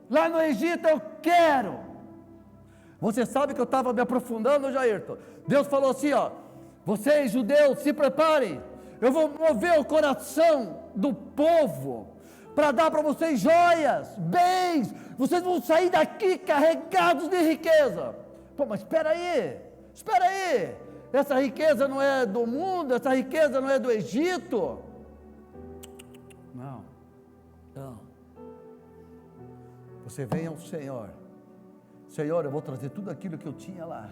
lá no Egito, eu quero. Você sabe que eu estava me aprofundando, Jairton. Deus falou assim: vocês judeus, se preparem, eu vou mover o coração do povo, para dar para vocês joias, bens, vocês vão sair daqui carregados de riqueza. Pô, mas espera aí, essa riqueza não é do mundo, essa riqueza não é do Egito. Não, você vem ao Senhor: Senhor, eu vou trazer tudo aquilo que eu tinha lá,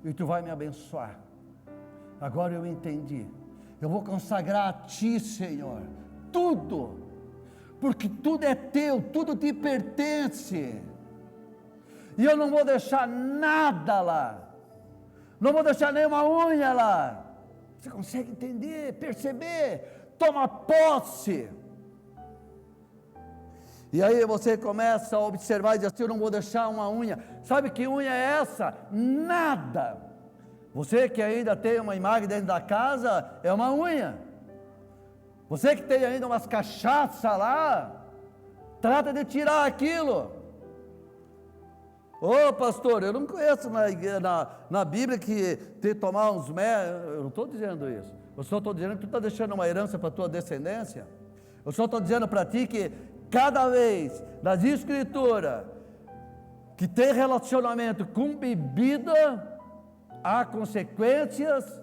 e tu vai me abençoar. Agora eu entendi, eu vou consagrar a ti, Senhor, tudo, porque tudo é teu, tudo te pertence, e eu não vou deixar nada lá, não vou deixar nenhuma unha lá. Você consegue entender, perceber? Toma posse. E aí você começa a observar e diz assim, eu não vou deixar uma unha. Sabe que unha é essa? Nada. Você que ainda tem uma imagem dentro da casa, é uma unha. Você que tem ainda umas cachaças lá, trata de tirar aquilo. Ô pastor, eu não conheço na Bíblia que tem que tomar uns eu não estou dizendo isso. Eu só estou dizendo que tu está deixando uma herança para a tua descendência. Eu só estou dizendo para ti que cada vez nas escrituras que tem relacionamento com bebida, há consequências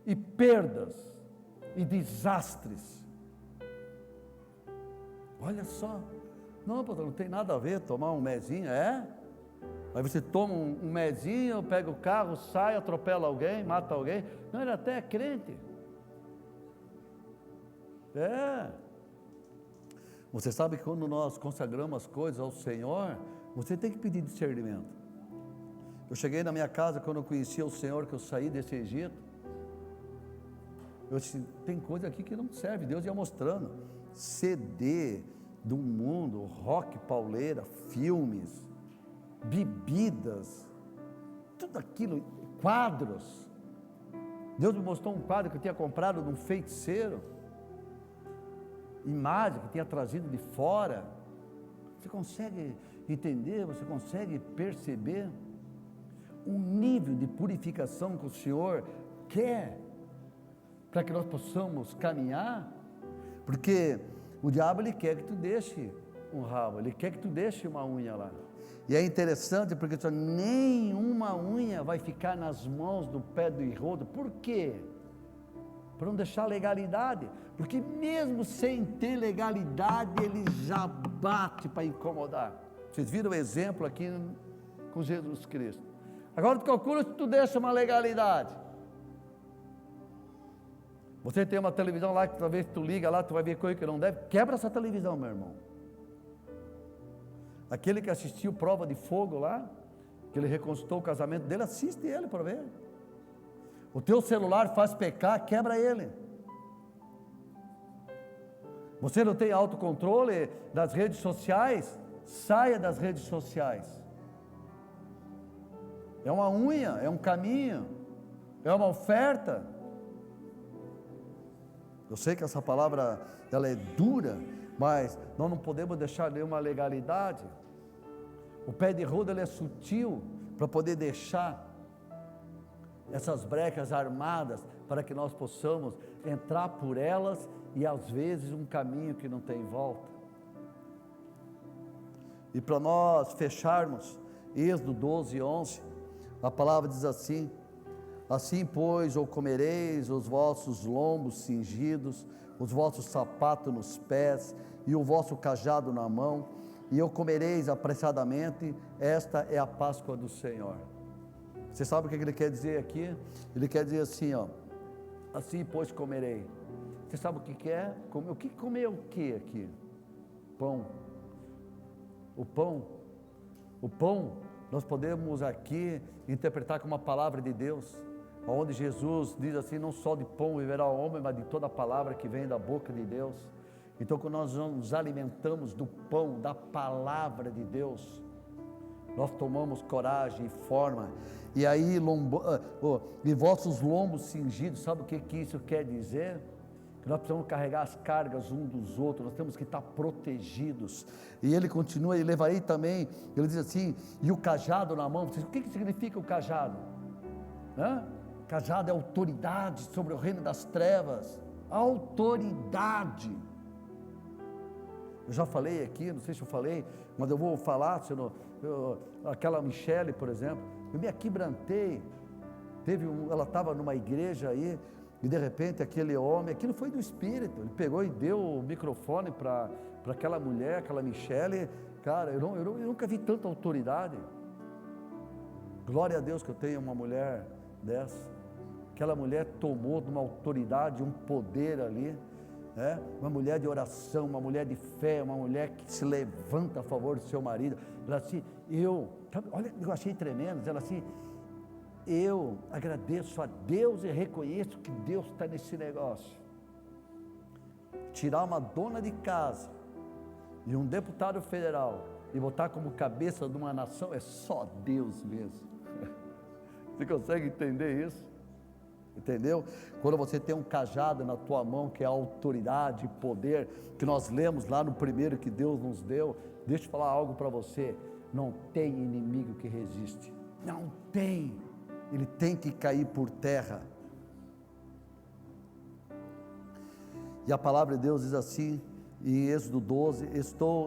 e perdas e desastres. Olha só, não, pastor, não tem nada a ver tomar um mezinho, Aí você toma um mezinho, pega o carro, sai, atropela alguém, mata alguém. Não, ele até é crente. Você sabe que quando nós consagramos as coisas ao Senhor, você tem que pedir discernimento. Eu cheguei na minha casa quando eu conhecia o Senhor, que eu saí desse Egito. Eu disse, tem coisa aqui que não serve. Deus ia mostrando. CD do mundo, rock, pauleira, filmes, bebidas, tudo aquilo, quadros. Deus me mostrou um quadro que eu tinha comprado de um feiticeiro, imagem que tinha trazido de fora. Você consegue entender, você consegue perceber o nível de purificação que o Senhor quer para que nós possamos caminhar? Porque o diabo, ele quer que tu deixe um rabo, ele quer que tu deixe uma unha lá. E é interessante porque nenhuma unha vai ficar nas mãos do pé do Herodes. Por quê? Para não deixar legalidade. Porque mesmo sem ter legalidade, ele já bate para incomodar. Vocês viram o exemplo aqui com Jesus Cristo. Agora tu calcula se tu deixa uma legalidade. Você tem uma televisão lá que talvez tu liga lá, tu vai ver coisa que não deve. Quebra essa televisão, meu irmão. Aquele que assistiu Prova de Fogo lá, que ele reconstruiu o casamento dele, assiste ele para ver. O teu celular faz pecar, quebra ele. Você não tem autocontrole das redes sociais? Saia das redes sociais. É uma unha, é um caminho, é uma oferta. Eu sei que essa palavra, ela é dura, mas nós não podemos deixar nenhuma legalidade. O pé de roda, ele é sutil para poder deixar essas brechas armadas para que nós possamos entrar por elas e às vezes um caminho que não tem volta. E para nós fecharmos, Êxodo 12, 11, a palavra diz assim: assim pois, ou comereis os vossos lombos cingidos, os vossos sapatos nos pés e o vosso cajado na mão, e o comereis apressadamente, esta é a Páscoa do Senhor. Você sabe o que ele quer dizer aqui? Ele quer dizer assim, assim pois comerei. Você sabe o que é? O que comer o que aqui? Pão. O pão, nós podemos aqui interpretar como uma palavra de Deus, onde Jesus diz assim, não só de pão viverá o homem, mas de toda a palavra que vem da boca de Deus. Então, quando nós nos alimentamos do pão, da palavra de Deus, nós tomamos coragem e forma, e aí, e vossos lombos cingidos, sabe o que isso quer dizer? Que nós precisamos carregar as cargas um dos outros, nós temos que estar protegidos. E ele continua, e levarei também, ele diz assim, e o cajado na mão. O que significa o cajado? Cajado é autoridade sobre o reino das trevas, autoridade. Eu já falei aqui, não sei se eu falei, mas eu vou falar, aquela Michele, por exemplo, eu me aquebrantei, ela estava numa igreja aí, e de repente aquele homem, aquilo foi do Espírito, ele pegou e deu o microfone para aquela mulher, aquela Michele. Cara, eu nunca vi tanta autoridade. Glória a Deus que eu tenho uma mulher dessa. Aquela mulher tomou de uma autoridade, um poder ali, uma mulher de oração, uma mulher de fé, uma mulher que se levanta a favor do seu marido. Ela assim, olha, eu achei tremendo, ela assim, eu agradeço a Deus e reconheço que Deus está nesse negócio. Tirar uma dona de casa e um deputado federal e botar como cabeça de uma nação, é só Deus mesmo. Você consegue entender isso? Entendeu? Quando você tem um cajado na tua mão, que é a autoridade e poder, que nós lemos lá no primeiro que Deus nos deu, deixa eu falar algo para você, não tem inimigo que resiste, não tem, ele tem que cair por terra. E a palavra de Deus diz assim, em Êxodo 12,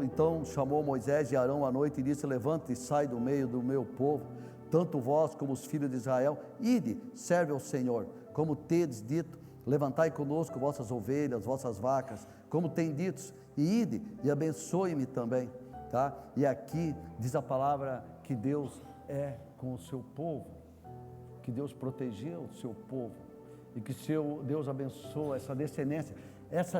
então chamou Moisés e Arão à noite e disse, levanta e sai do meio do meu povo, tanto vós como os filhos de Israel, ide, serve ao Senhor, como tedes dito, levantai conosco vossas ovelhas, vossas vacas, como tem dito, e ide, e abençoe-me também, tá? E aqui diz a palavra que Deus é com o seu povo, que Deus protegeu o seu povo, e que Deus abençoa essa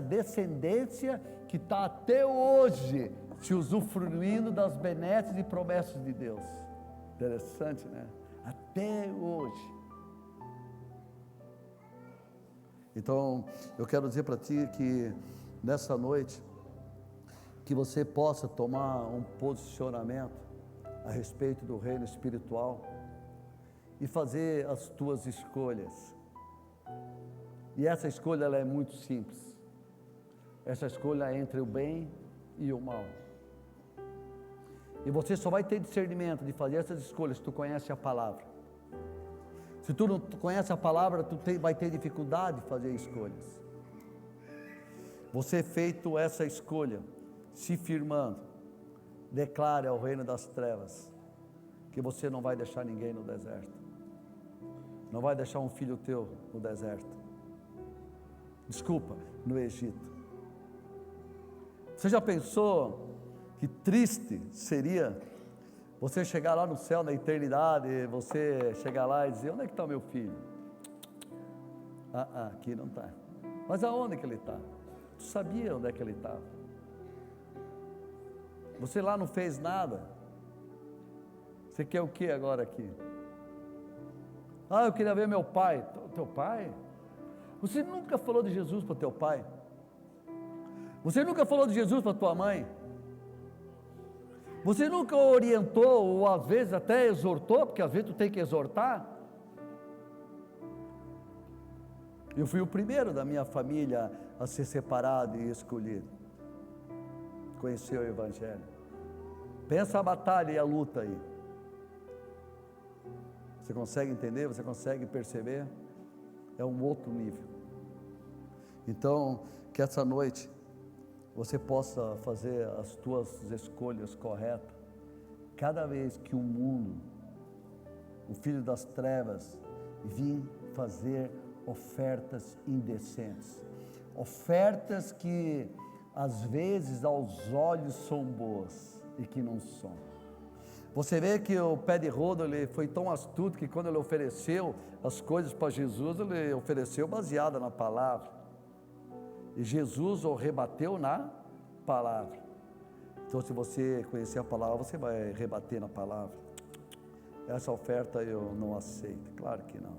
descendência que está até hoje se usufruindo das benesses e promessas de Deus. Interessante, né? Até hoje. Então, eu quero dizer para ti que nessa noite, que você possa tomar um posicionamento a respeito do reino espiritual e fazer as tuas escolhas. E essa escolha ela é muito simples. Essa escolha é entre o bem e o mal. E você só vai ter discernimento de fazer essas escolhas se tu conhece a palavra. Se tu não conhece a palavra, vai ter dificuldade de fazer escolhas. Você feito essa escolha, se firmando, declare ao reino das trevas que você não vai deixar ninguém no deserto. Não vai deixar um filho teu no deserto. Desculpa, no Egito. Você já pensou que triste seria você chegar lá no céu, na eternidade, você chegar lá e dizer, onde é que está o meu filho? Aqui não está. Mas aonde que ele está? Tu sabia onde é que ele estava? Você lá não fez nada. Você quer o que agora aqui? Eu queria ver meu pai. Teu pai? Você nunca falou de Jesus para teu pai? Você nunca falou de Jesus para tua mãe? Você nunca orientou, ou às vezes até exortou, porque às vezes tu tem que exortar? Eu fui o primeiro da minha família a ser separado e escolhido. Conheceu o Evangelho. Pensa a batalha e a luta aí. Você consegue entender? Você consegue perceber? É um outro nível. Então, que essa noite você possa fazer as tuas escolhas corretas. Cada vez que o mundo, o filho das trevas, vir fazer ofertas indecentes, ofertas que às vezes aos olhos são boas e que não são. Você vê que o pé de rodo, ele foi tão astuto que quando ele ofereceu as coisas para Jesus, ele ofereceu baseada na palavra. E Jesus o rebateu na palavra. Então, se você conhecer a palavra, você vai rebater na palavra. Essa oferta eu não aceito. Claro que não.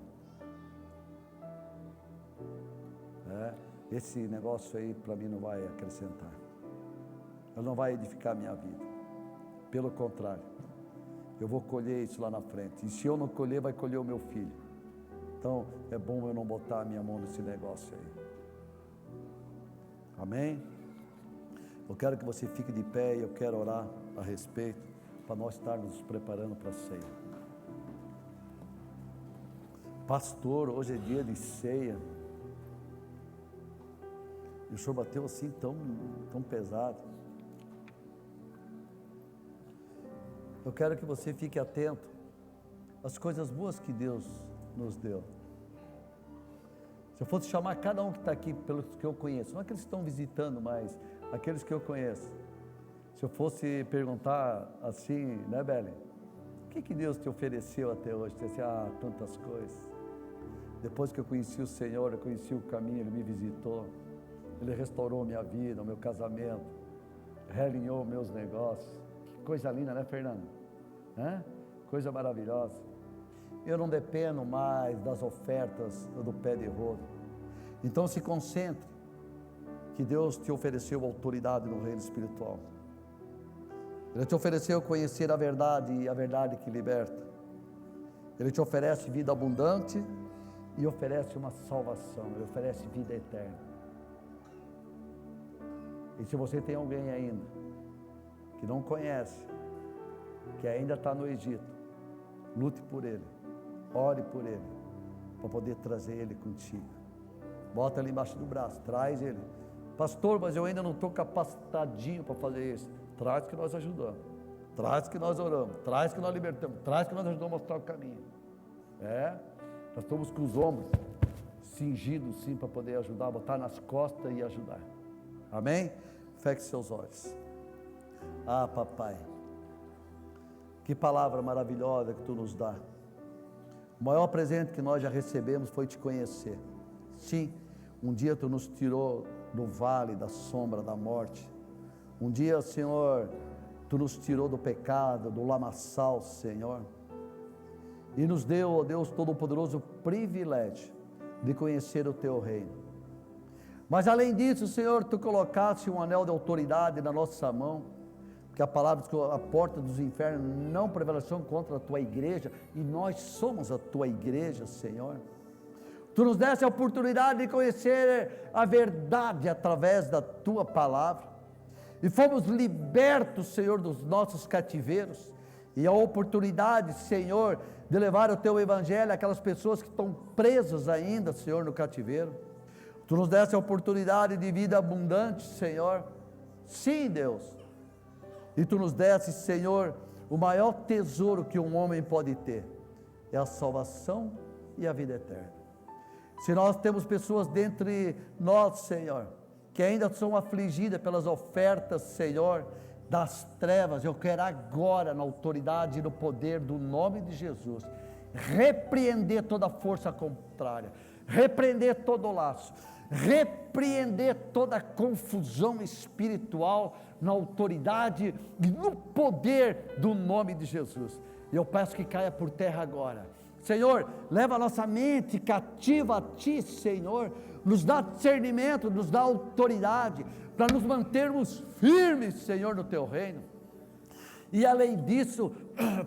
Esse negócio aí para mim não vai acrescentar. Ele não vai edificar a minha vida. Pelo contrário, eu vou colher isso lá na frente. E se eu não colher, vai colher o meu filho. Então, é bom eu não botar a minha mão nesse negócio aí. Amém? Eu quero que você fique de pé e eu quero orar a respeito, para nós estarmos nos preparando para a ceia. Pastor, hoje é dia de ceia. E o senhor bateu assim tão pesado. Eu quero que você fique atento às coisas boas que Deus nos deu. Se eu fosse chamar cada um que está aqui, pelos que eu conheço, não aqueles que estão visitando, mas aqueles que eu conheço. Se eu fosse perguntar assim, né, Belen? O que Deus te ofereceu até hoje? Você disse, tantas coisas. Depois que eu conheci o Senhor, eu conheci o caminho, Ele me visitou. Ele restaurou minha vida, o meu casamento. Realinhou meus negócios. Que coisa linda, né, Fernando? Coisa maravilhosa. Eu não dependo mais das ofertas do pé de rodo. Então se concentre, que Deus te ofereceu autoridade no reino espiritual. Ele te ofereceu conhecer a verdade e a verdade que liberta. Ele te oferece vida abundante e oferece uma salvação. Ele oferece vida eterna. E se você tem alguém ainda que não conhece, que ainda está no Egito, lute por ele, ore por ele, para poder trazer ele contigo. Bota ele embaixo do braço, traz ele. Pastor, mas eu ainda não estou capacitadinho para fazer isso. Traz que nós ajudamos, traz que nós oramos, traz que nós libertamos, traz que nós ajudamos a mostrar o caminho. Nós estamos com os ombros cingidos sim, para poder ajudar, botar nas costas e ajudar. Amém? Feche seus olhos. Ah, papai, que palavra maravilhosa que tu nos dá. O maior presente que nós já recebemos foi te conhecer. Sim, um dia tu nos tirou do vale da sombra da morte. Um dia, Senhor, tu nos tirou do pecado, do lamaçal, Senhor, e nos deu, ó Deus Todo-Poderoso, o privilégio de conhecer o teu reino. Mas além disso, Senhor, tu colocaste um anel de autoridade na nossa mão, porque a palavra diz que a porta dos infernos não prevalecerão contra a tua igreja, e nós somos a tua igreja, Senhor. Tu nos deste a oportunidade de conhecer a verdade através da tua palavra, e fomos libertos, Senhor, dos nossos cativeiros, e a oportunidade, Senhor, de levar o teu evangelho àquelas pessoas que estão presas ainda, Senhor, no cativeiro. Tu nos deste a oportunidade de vida abundante, Senhor. Sim, Deus. E tu nos deste, Senhor, o maior tesouro que um homem pode ter, é a salvação e a vida eterna. Se nós temos pessoas dentre nós, Senhor, que ainda são afligidas pelas ofertas, Senhor, das trevas, eu quero agora, na autoridade e no poder do nome de Jesus, repreender toda força contrária, repreender todo laço, repreender toda confusão espiritual, na autoridade e no poder do nome de Jesus. Eu peço que caia por terra agora. Senhor, leva a nossa mente cativa a Ti, Senhor, nos dá discernimento, nos dá autoridade, para nos mantermos firmes, Senhor, no Teu reino. E além disso,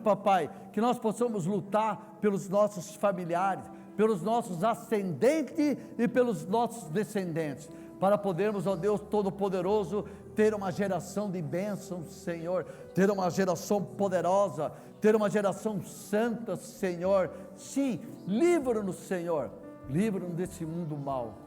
papai, que nós possamos lutar pelos nossos familiares, pelos nossos ascendentes e pelos nossos descendentes, para podermos, ó Deus Todo-Poderoso, ter uma geração de bênçãos, Senhor, ter uma geração poderosa, ter uma geração santa, Senhor. Sim, livra-nos, Senhor, livra-nos desse mundo mau,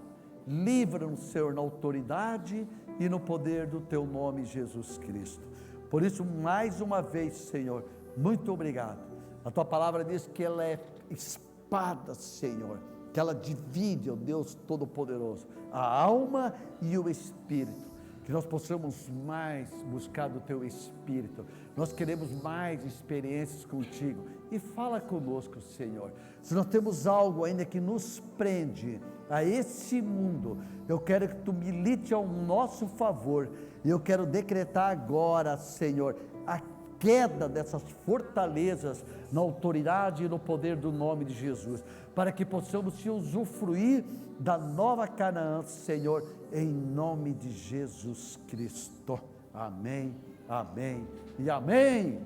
livra-nos, Senhor, na autoridade e no poder do Teu nome, Jesus Cristo. Por isso, mais uma vez, Senhor, muito obrigado. A Tua palavra diz que ela é espada, Senhor, que ela divide, ó Deus Todo-Poderoso, a alma e o espírito. Que nós possamos mais buscar do Teu Espírito. Nós queremos mais experiências contigo. E fala conosco, Senhor. Se nós temos algo ainda que nos prende a esse mundo, eu quero que Tu milite ao nosso favor. E eu quero decretar agora, Senhor, a queda dessas fortalezas na autoridade e no poder do nome de Jesus, para que possamos se usufruir da nova Canaã, Senhor, em nome de Jesus Cristo. Amém, amém e amém.